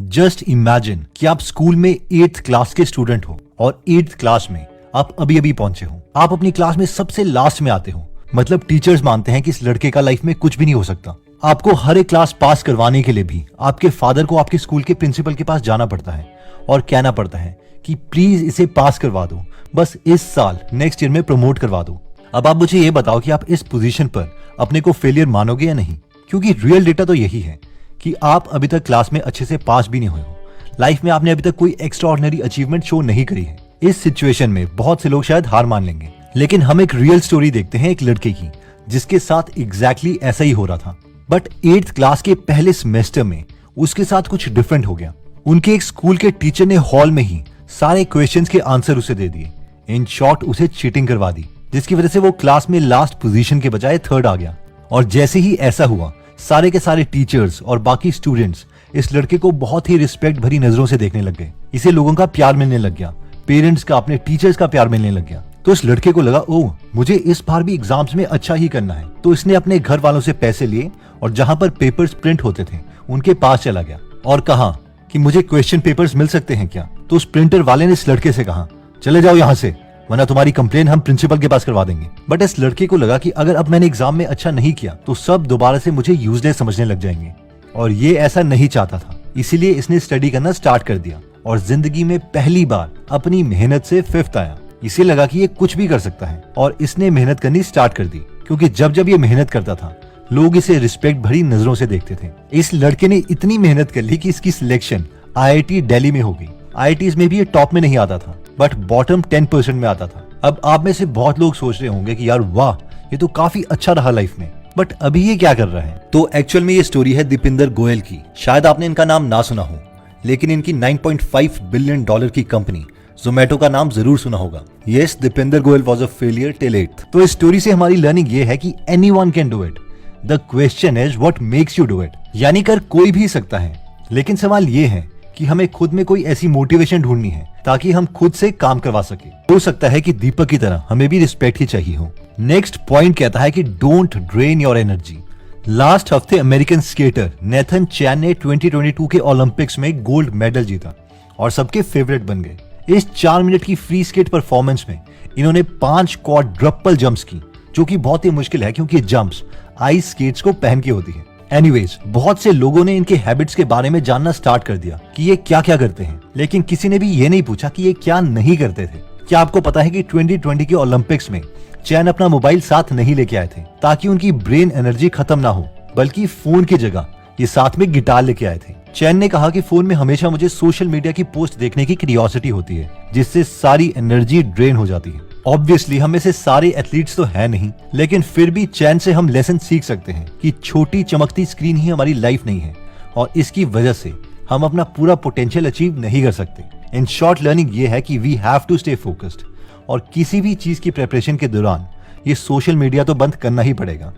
Just imagine कि आप school में 8th क्लास के स्टूडेंट हो और 8th क्लास में आप अभी अभी पहुंचे हो। आप अपनी क्लास में सबसे लास्ट में आते हो। मतलब टीचर्स मानते हैं कि इस लड़के का लाइफ में कुछ भी नहीं हो सकता। आपको हर एक क्लास पास करवाने के लिए भी आपके फादर को आपके स्कूल के प्रिंसिपल के पास जाना पड़ता है और कहना पड़ता है कि प्लीज इसे पास करवा दो, बस इस साल नेक्स्ट ईयर में प्रमोट करवा दो। अब आप मुझे ये बताओ कि आप इस पोजीशन पर अपने को फेलियर मानोगे या नहीं, क्योंकि रियल डेटा तो यही है कि आप अभी तक क्लास में अच्छे से पास भी नहीं हुए हो। लाइफ में आपने अभी तक कोई एक्स्ट्राऑर्डिनरी अचीवमेंट शो नहीं करी है। इस सिचुएशन में बहुत से लोग शायद हार मान लेंगे, लेकिन हम एक रियल स्टोरी देखते हैं एक लड़के की जिसके साथ एग्जैक्टली ऐसा ही हो रहा था। बट 8th क्लास के पहले सेमेस्टर में उसके साथ कुछ डिफरेंट हो गया। उनके एक स्कूल के टीचर ने हॉल में ही सारे क्वेश्चंस के आंसर उसे दे दिए। इन शॉर्ट उसे चीटिंग करवा दी, जिसकी वजह से वो क्लास में लास्ट पोजीशन के बजाय 3rd आ गया। और जैसे ही ऐसा हुआ, सारे के सारे टीचर्स और बाकी स्टूडेंट्स इस लड़के को बहुत ही रिस्पेक्ट भरी नजरों से देखने लग गए। इसे लोगों का प्यार मिलने लग गया, पेरेंट्स का, अपने टीचर्स का प्यार मिलने लग गया। तो इस लड़के को लगा, ओह मुझे इस बार भी एग्जाम्स में अच्छा ही करना है। तो इसने अपने घर वालों से पैसे लिए और जहां पर पेपर्स प्रिंट होते थे उनके पास चला गया और कहा कि मुझे क्वेश्चन पेपर्स मिल सकते हैं क्या। तो उस प्रिंटर वाले ने इस लड़के से कहा, चले जाओ यहाँ से, वरना तुम्हारी कंप्लेन हम प्रिंसिपल के पास करवा देंगे। बट इस लड़के को लगा कि अगर अब मैंने एग्जाम में अच्छा नहीं किया तो सब दोबारा से मुझे यूजलेस समझने लग जाएंगे, और ये ऐसा नहीं चाहता था। इसीलिए इसने स्टडी करना स्टार्ट कर दिया और जिंदगी में पहली बार अपनी मेहनत से 5th आया। इसे लगा कि ये कुछ भी कर सकता है और इसने मेहनत करनी स्टार्ट कर दी, क्योंकि जब जब ये मेहनत करता था लोग इसे रिस्पेक्ट भरी नजरों से देखते थे। इस लड़के ने इतनी मेहनत कर ली कि इसकी सिलेक्शन IIT दिल्ली में हो गई। IITs में भी ये टॉप में नहीं आता था, बट बॉटम 10% में आता था। अब आप में से बहुत लोग सोच रहे होंगे कि यार वाह, ये तो काफी अच्छा रहा लाइफ में, बट अभी ये क्या कर रहा है। तो एक्चुअल में ये स्टोरी है दीपिंदर गोयल की। शायद आपने इनका नाम ना सुना हो, लेकिन इनकी $9.5 बिलियन की कंपनी जोमेटो का नाम जरूर सुना होगा। Yes, Deepinder Goyal was a failure till 8th। तो इस स्टोरी से हमारी लर्निंग ये है कि anyone can do it, the question is what makes you do it. यानी कर कोई भी सकता है, लेकिन सवाल ये है कि हमें खुद में कोई ऐसी मोटिवेशन ढूंढनी है ताकि हम खुद से काम करवा सके। हो सकता है कि दीपक की तरह हमें भी रिस्पेक्ट ही चाहिए हो। नेक्स्ट पॉइंट कहता है कि don't drain your energy. Last हफ्ते अमेरिकन स्केटर नेथन चैन ने 2022 के ओलंपिक्स में गोल्ड मेडल जीता और सबके फेवरेट बन गए। इस 4 मिनट की फ्री स्केट परफॉर्मेंस में इन्होंने 5 क्वाड्रपल जंप्स की, जो कि बहुत ही मुश्किल है क्योंकि जंप्स आइस स्केट्स को पहन के होती है। एनीवेज, बहुत से लोगों ने इनके हैबिट्स के बारे में जानना स्टार्ट कर दिया कि ये क्या क्या करते हैं, लेकिन किसी ने भी ये नहीं पूछा कि ये क्या नहीं करते थे। क्या आपको पता है कि 2020 के ओलंपिक्स में चैन अपना मोबाइल साथ नहीं लेके आए थे ताकि उनकी ब्रेन एनर्जी खत्म ना हो, बल्कि फोन की जगह ये साथ में गिटार लेके आए थे। चैन ने कहा कि फोन में हमेशा मुझे सोशल मीडिया की पोस्ट देखने की क्यूरियोसिटी होती है, जिससे सारी एनर्जी ड्रेन हो जाती है। ऑब्वियसली हम में से सारे एथलीट्स तो है नहीं, लेकिन फिर भी चैन से हम लेसन सीख सकते हैं कि छोटी चमकती स्क्रीन ही हमारी लाइफ नहीं है और इसकी वजह से हम अपना पूरा पोटेंशियल अचीव नहीं कर सकते। इन शॉर्ट लर्निंग ये है कि we have to stay focused, और किसी भी चीज की प्रिपरेशन के दौरान ये सोशल मीडिया तो बंद करना ही पड़ेगा।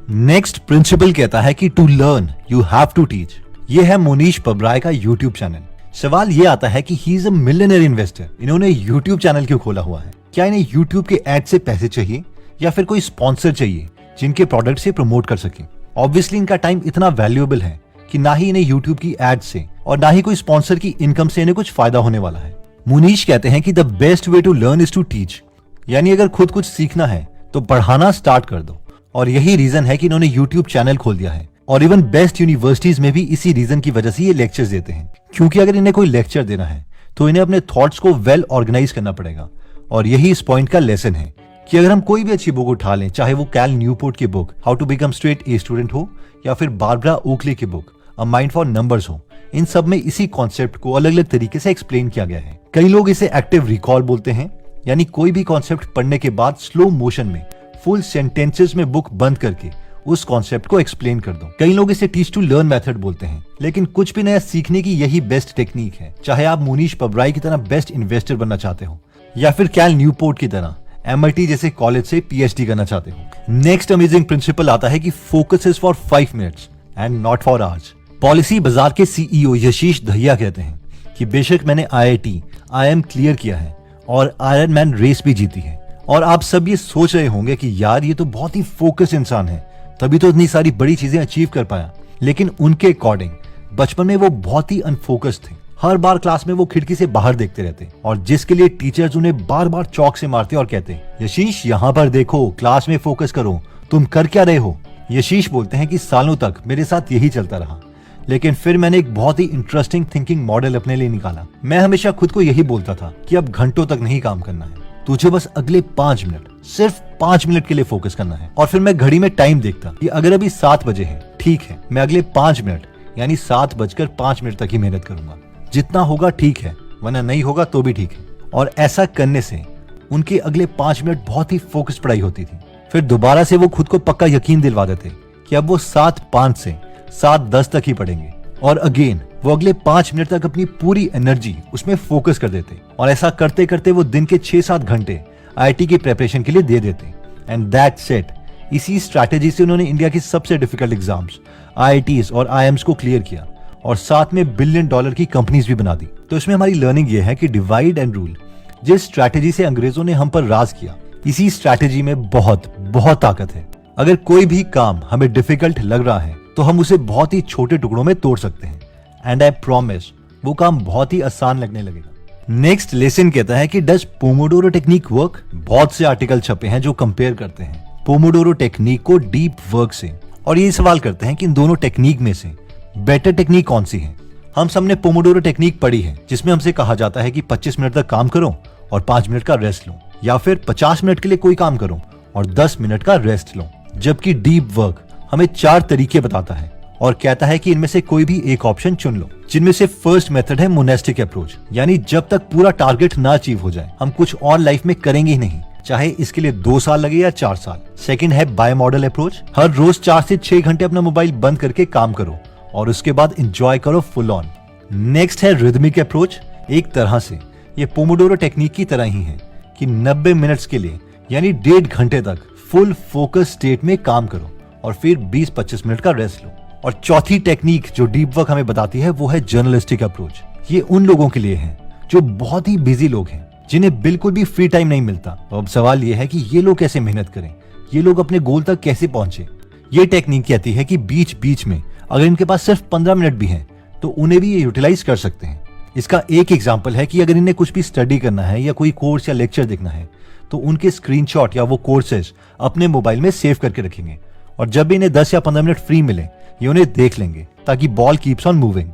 नेक्स्ट प्रिंसिपल कहता है कि to learn you have to teach. ये है मोनीश पबराय का यूट्यूब चैनल। सवाल ये आता है कि he is a millionaire investor, इन्होंने यूट्यूब चैनल क्यों खोला हुआ है? क्या इन्हें यूट्यूब के एड से पैसे चाहिए या फिर कोई स्पॉन्सर चाहिए जिनके प्रोडक्ट से प्रमोट कर सके? ऑब्वियसली इनका टाइम इतना वैल्यूएबल है कि ना ही इन्हें यूट्यूब की एड से और ना ही कोई स्पॉन्सर की इनकम से इन्हें कुछ फायदा होने वाला है। मुनीश कहते हैं कि the best way to learn is to teach, यानी अगर खुद कुछ सीखना है तो पढ़ाना स्टार्ट कर दो। और यही रीजन है कि इन्होंने यूट्यूब चैनल खोल दिया है, और इवन बेस्ट यूनिवर्सिटीज में भी इसी रीजन की वजह से ये लेक्चर्स देते हैं। क्योंकि अगर इन्हें कोई लेक्चर देना है तो इन्हें अपने थॉट्स को वेल ऑर्गेनाइज करना पड़ेगा, और यही इस पॉइंट का लेसन है कि अगर हम कोई भी अच्छी बुक उठा लें, चाहे वो कैल न्यूपोर्ट की book how to become straight A student हो या फिर बारबरा ओकले की book a mind for numbers हो, इन सब में इसी कॉन्सेप्ट को अलग अलग तरीके से एक्सप्लेन किया गया है। कई लोग इसे एक्टिव रिकॉल बोलते हैं, यानी कोई भी कॉन्सेप्ट पढ़ने के बाद स्लो मोशन में फुल सेंटेंसेस में बुक बंद करके उस कॉन्सेप्ट को एक्सप्लेन कर दो। कई लोग इसे टीच टू लर्न मेथड बोलते हैं, लेकिन कुछ भी नया सीखने की यही बेस्ट टेक्निक है। चाहे आप मोनीश पबराय की तरह बेस्ट इन्वेस्टर बनना चाहते हो या फिर कैल न्यूपोर्ट की तरह MIT जैसे कॉलेज से PhD करना चाहते हो। नेक्स्ट अमेजिंग प्रिंसिपल आता है कि focus is for 5 minutes and not for hours. Policy बाजार के CEO यशीश दहिया कहते हैं कि बेशक मैंने IIT IIM क्लियर किया है और आयरन मैन रेस भी जीती है, और आप सब ये सोच रहे होंगे कि यार ये तो बहुत ही फोकस इंसान है, तभी तो इतनी सारी बड़ी चीजें अचीव कर पाया। लेकिन उनके अकॉर्डिंग बचपन में वो बहुत ही अनफोकस्ड थे। हर बार क्लास में वो खिड़की से बाहर देखते रहते और जिसके लिए टीचर्स उन्हें बार बार चौक से मारते और कहते, यशीश यहाँ पर देखो, क्लास में फोकस करो, तुम कर क्या रहे हो। यशीश बोलते हैं कि सालों तक मेरे साथ यही चलता रहा, लेकिन फिर मैंने एक बहुत ही इंटरेस्टिंग थिंकिंग मॉडल अपने लिए निकाला। मैं हमेशा खुद को यही बोलता था कि अब घंटों तक नहीं काम करना है, तुझे बस अगले 5 मिनट, सिर्फ 5 मिनट के लिए फोकस करना है। और फिर मैं घड़ी में टाइम देखता कि अगर अभी 7 बजे है, ठीक है, मैं अगले 5 मिनट यानी 7:05 तक ही मेहनत करूंगा। जितना होगा ठीक है, वरना नहीं होगा तो भी ठीक है। और ऐसा करने से उनके अगले 5 मिनट बहुत ही फोकस्ड पढ़ाई होती थी। फिर दोबारा से वो खुद को पक्का यकीन दिलवा देते कि अब वो 7:05 से 7:10 तक ही पढ़ेंगे। और अगेन वो अगले 5 मिनट तक अपनी पूरी एनर्जी उसमें फोकस कर देते और ऐसा करते करते वो दिन के 6-7 घंटे आईआईटी की प्रिपरेशन के लिए दे देते। And that's it. इसी स्ट्रैटेजी से उन्होंने इंडिया की सबसे डिफिकल्ट एग्जाम्स, आईआईटीज और आईएम्स को क्लियर किया और साथ में $1 बिलियन की कंपनीज भी बना दी। तो इसमें हमारी लर्निंग ये है कि डिवाइड एंड रूल, जिस स्ट्रैटेजी से अंग्रेजों ने हम पर राज किया, इसी स्ट्रैटेजी में बहुत बहुत ताकत है। अगर कोई भी काम हमें डिफिकल्ट लग रहा है तो हम उसे बहुत ही छोटे टुकड़ों में तोड़ सकते हैं एंड आई प्रॉमिस वो काम बहुत ही आसान लगने लगेगा। नेक्स्ट लेसन कहता है कि डज पोमोडोरो टेक्निक वर्क। बहुत से आर्टिकल छपे हैं जो कंपेयर करते हैं पोमोडोरो टेक्निक को डीप वर्क से और ये सवाल करते हैं कि इन दोनों टेक्निक में से बेटर टेक्निक कौन सी है। हम सबने पोमोडोरो टेक्निक पढ़ी है, जिसमें हमसे कहा जाता है कि 25 मिनट तक काम करो और 5 मिनट का रेस्ट लो, या फिर 50 मिनट के लिए कोई काम करो और 10 मिनट का रेस्ट लो। जबकि डीप वर्क हमें 4 तरीके बताता है और कहता है कि इनमें से कोई भी एक ऑप्शन चुन लो, जिनमें से फर्स्ट मेथड है मोनेस्टिक अप्रोच, यानी जब तक पूरा टारगेट ना अचीव हो जाए हम कुछ और लाइफ में करेंगे ही नहीं, चाहे इसके लिए 2 साल लगे या 4 साल। सेकंड है बाय मॉडल अप्रोच, हर रोज 4 से 6 घंटे अपना मोबाइल बंद करके काम करो और उसके बाद एंजॉय करो फुल ऑन। नेक्स्ट है रिदमिक अप्रोच। एक तरह से ये पोमोडोरो टेक्निक की तरह ही है कि 90 मिनट्स के लिए यानी 1.5 घंटे तक फुल फोकस स्टेट में काम करो और फिर 20-25 मिनट का रेस्ट लो। और चौथी टेक्निक जो डीप वर्क हमें बताती है वो है जर्नलिस्टिक अप्रोच। ये उन लोगों के लिए है जो बहुत ही बिजी लोग हैं, जिन्हें बिल्कुल भी फ्री टाइम नहीं मिलता। तो अब सवाल ये है कि ये लोग कैसे मेहनत करें, ये लोग अपने गोल तक कैसे पहुंचे। ये टेक्निक कहती है कि बीच बीच में अगर इनके पास सिर्फ 15 मिनट भी हैं तो उन्हें भी ये यूटिलाइज कर सकते हैं। इसका एक एग्जाम्पल है कि अगर इन्हें कुछ भी स्टडी करना है या कोई कोर्स या लेक्चर देखना है तो उनके स्क्रीनशॉट या वो कोर्सेज अपने मोबाइल में सेव करके रखेंगे और जब भी इन्हें 10 या 15 मिनट फ्री मिले ये उन्हें देख लेंगे ताकि बॉल कीप्स ऑन मूविंग।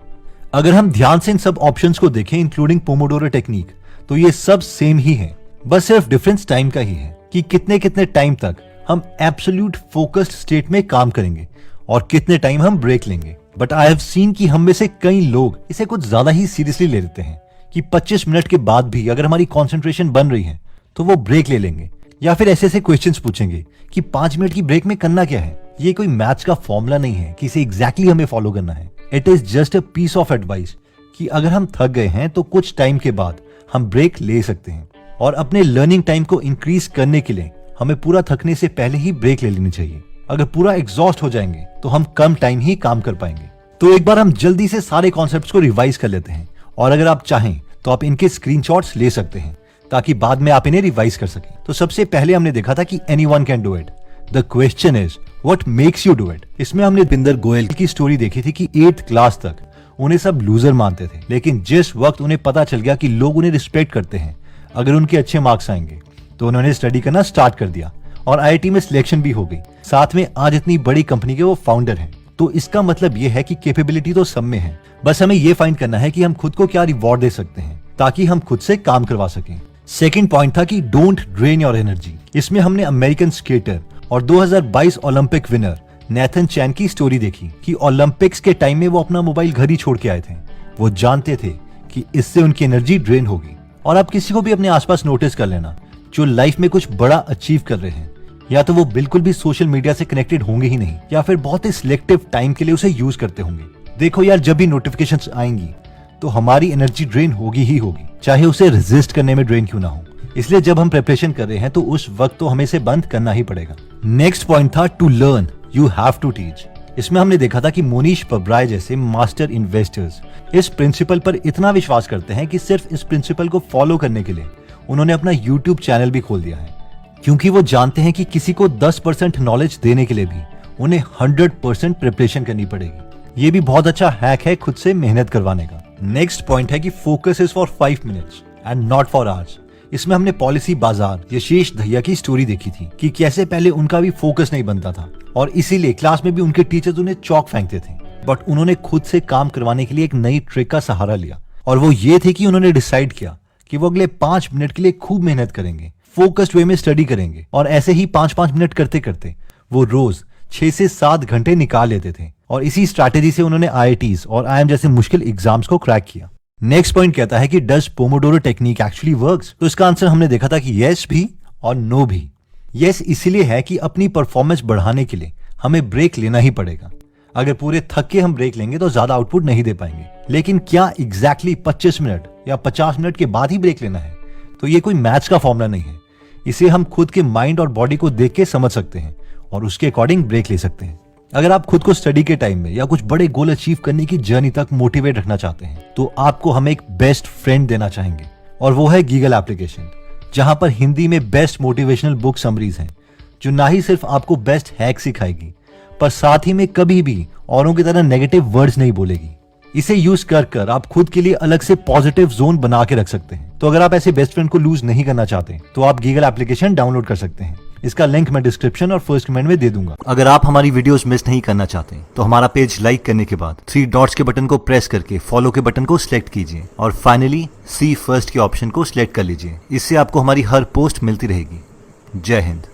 अगर हम ध्यान से इन सब ऑप्शंस को देखें इंक्लूडिंग पोमोडोरो टेक्निक, तो ये सब सेम ही है, बस सिर्फ डिफरेंस टाइम का ही है कि कितने कितने टाइम तक हम एब्सोल्यूट फोकस्ड स्टेट में काम करेंगे और कितने टाइम हम ब्रेक लेंगे। बट आई हैव सीन कि हम में से कई लोग इसे कुछ ज्यादा ही सीरियसली ले लेते हैं कि 25 मिनट के बाद भी अगर हमारी कंसंट्रेशन बन रही है तो वो ब्रेक ले लेंगे, या फिर ऐसे ऐसे क्वेश्चंस पूछेंगे कि 5 मिनट की ब्रेक में करना क्या है। ये कोई मैथ्स का फॉर्मूला नहीं है कि इसे एग्जैक्टली हमें फॉलो करना है। It is just a piece of advice कि अगर हम थक गए हैं तो कुछ टाइम के बाद हम ब्रेक ले सकते हैं और अपने लर्निंग टाइम को इंक्रीज करने के लिए हमें पूरा थकने से पहले ही ब्रेक ले लेनी चाहिए। अगर पूरा एग्जॉस्ट हो जाएंगे तो हम कम टाइम ही काम कर पाएंगे। तो एक बार हम जल्दी से सारे कॉन्सेप्ट्स को रिवाइज कर लेते हैं और अगर आप चाहें तो आप इनके स्क्रीनशॉट्स ले सकते हैं ताकि बाद में आप इन्हें रिवाइज कर सकें। तो सबसे पहले हमने देखा था कि anyone can do it, the question is what makes you do it. इसमें हमने बिंदर गोयल की स्टोरी देखी थी कि 8th क्लास तक उन्हें सब लूजर मानते थे, लेकिन जिस वक्त उन्हें पता चल गया कि लोग उन्हें रिस्पेक्ट करते हैं अगर उनके अच्छे मार्क्स आएंगे, तो उन्होंने स्टडी करना स्टार्ट कर दिया और आईआईटी में सिलेक्शन भी हो गई। साथ में आज इतनी बड़ी कंपनी के वो फाउंडर हैं। तो इसका मतलब ये है कि कैपेबिलिटी तो सब में है, बस हमें ये फाइंड करना है कि हम खुद को क्या रिवॉर्ड दे सकते हैं ताकि हम खुद से काम करवा सकें। सेकंड पॉइंट था कि डोंट ड्रेन योर एनर्जी। इसमें हमने अमेरिकन स्केटर और 2022 ओलंपिक विनर नेथन चैन की स्टोरी देखी कि ओलंपिक्स के टाइम में वो अपना मोबाइल घर ही छोड़ के आए थे। वो जानते थे कि इससे उनकी एनर्जी ड्रेन होगी। और आप किसी को भी अपने आसपास नोटिस कर लेना जो लाइफ में कुछ बड़ा अचीव कर रहे हैं, या तो वो बिल्कुल भी सोशल मीडिया से कनेक्टेड होंगे ही नहीं या फिर बहुत ही सिलेक्टिव टाइम के लिए उसे यूज करते होंगे। देखो यार, जब भी नोटिफिकेशंस आएंगी तो हमारी एनर्जी ड्रेन होगी ही होगी, चाहे उसे रेजिस्ट करने में ड्रेन क्यों ना हो। इसलिए जब हम प्रिपरेशन कर रहे हैं तो उस वक्त तो हमें इसे बंद करना ही पड़ेगा। नेक्स्ट पॉइंट था to learn you have to teach. इसमें हमने देखा था कि मोनीश पब्राय जैसे मास्टर इन्वेस्टर्स इस प्रिंसिपल पर इतना विश्वास करते हैं कि सिर्फ इस प्रिंसिपल को फॉलो करने के लिए उन्होंने अपना यूट्यूब चैनल भी खोल दिया है, क्योंकि वो जानते हैं कि किसी को 10% नॉलेज देने के लिए भी उन्हें 100% प्रिपरेशन करनी पड़ेगी। ये भी बहुत अच्छा हैक है खुद से मेहनत करवाने का। नेक्स्ट पॉइंट है कि focus is for 5 minutes and not for hours. इसमें हमने पॉलिसी बाजार यशेश दहिया की स्टोरी देखी थी कि कैसे पहले उनका भी फोकस नहीं बनता था और इसीलिए क्लास में भी उनके टीचर्स उन्हें चौक फेंकते थे, बट उन्होंने खुद से काम करवाने के लिए एक नई ट्रिक का सहारा लिया और वो ये थे कि उन्होंने डिसाइड किया कि वो अगले 5 मिनट के लिए खूब मेहनत करेंगे, फोकस्ड वे में स्टडी करेंगे और ऐसे ही 5-5 मिनट करते करते वो रोज 6 से 7 घंटे निकाल लेते थे और इसी स्ट्रैटेजी से उन्होंने IITs और IIM जैसे मुश्किल एग्जाम्स को क्रैक किया। नेक्स्ट पॉइंट कहता है कि does Pomodoro technique actually works? तो इसका आंसर हमने देखा था कि यस भी और नो भी। यस इसलिए है कि अपनी परफॉर्मेंस बढ़ाने के लिए हमें ब्रेक लेना ही पड़ेगा। अगर पूरे थक के हम ब्रेक लेंगे तो ज्यादा आउटपुट नहीं दे पाएंगे, लेकिन क्या एग्जैक्टली 25 मिनट या 50 मिनट के बाद ही ब्रेक लेना है? तो ये कोई मैथ्स का फॉर्मूला नहीं है। इसे हम खुद के माइंड और बॉडी को देख के समझ सकते हैं और उसके अकॉर्डिंग ब्रेक ले सकते हैं। अगर आप खुद को स्टडी के टाइम में या कुछ बड़े गोल अचीव करने की जर्नी तक मोटिवेट रखना चाहते हैं तो आपको हम एक बेस्ट फ्रेंड देना चाहेंगे और वो है गीगल एप्लीकेशन, जहां पर हिंदी में बेस्ट मोटिवेशनल बुक समरीज हैं, जो ना ही सिर्फ आपको बेस्ट हैक सिखाएगी पर साथ ही में कभी भी औरों की तरह नेगेटिव वर्ड्स नहीं बोलेगी। इसे यूज कर आप खुद के लिए अलग से पॉजिटिव जोन बना के रख सकते हैं। तो अगर आप ऐसे बेस्ट फ्रेंड को लूज नहीं करना चाहते तो आप गीगल एप्लीकेशन डाउनलोड कर सकते हैं। इसका लिंक मैं डिस्क्रिप्शन और फर्स्ट कमेंट में दे दूंगा। अगर आप हमारी वीडियोस मिस नहीं करना चाहते तो हमारा पेज लाइक करने के बाद 3 डॉट्स के बटन को प्रेस करके फॉलो के बटन को सिलेक्ट कीजिए और फाइनली सी फर्स्ट के ऑप्शन को सिलेक्ट कर लीजिए। इससे आपको हमारी हर पोस्ट मिलती रहेगी। जय हिंद।